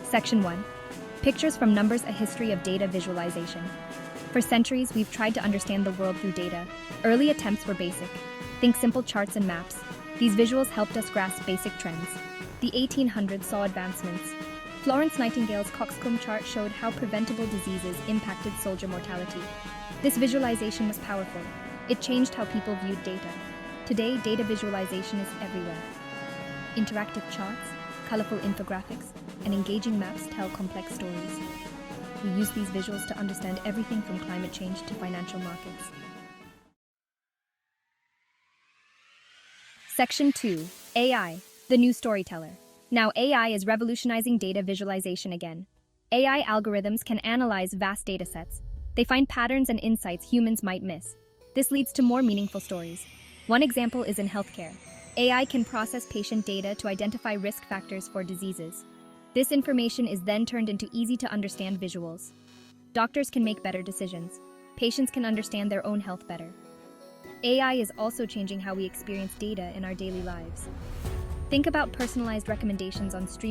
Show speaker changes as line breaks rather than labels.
Section 1. Pictures from Numbers: A History of Data Visualization. For centuries, we've tried to understand the world through data. Early attempts were basic. Think simple charts and maps. These visuals helped us grasp basic trends. The 1800s saw advancements. Florence Nightingale's coxcomb chart showed how preventable diseases impacted soldier mortality. This visualization was powerful. It changed how people viewed data. Today, data visualization is everywhere. Interactive charts, colorful infographics, and engaging maps tell complex stories. We use these visuals to understand everything from climate change to financial markets. Section 2. AI, the new storyteller. Now AI is revolutionizing data visualization again. AI algorithms can analyze vast data sets. They find patterns and insights humans might miss. This leads to more meaningful stories. One example is in healthcare. AI can process patient data to identify risk factors for diseases. This information is then turned into easy-to-understand visuals. Doctors can make better decisions. Patients can understand their own health better. AI is also changing how we experience data in our daily lives. Think about personalized recommendations on streaming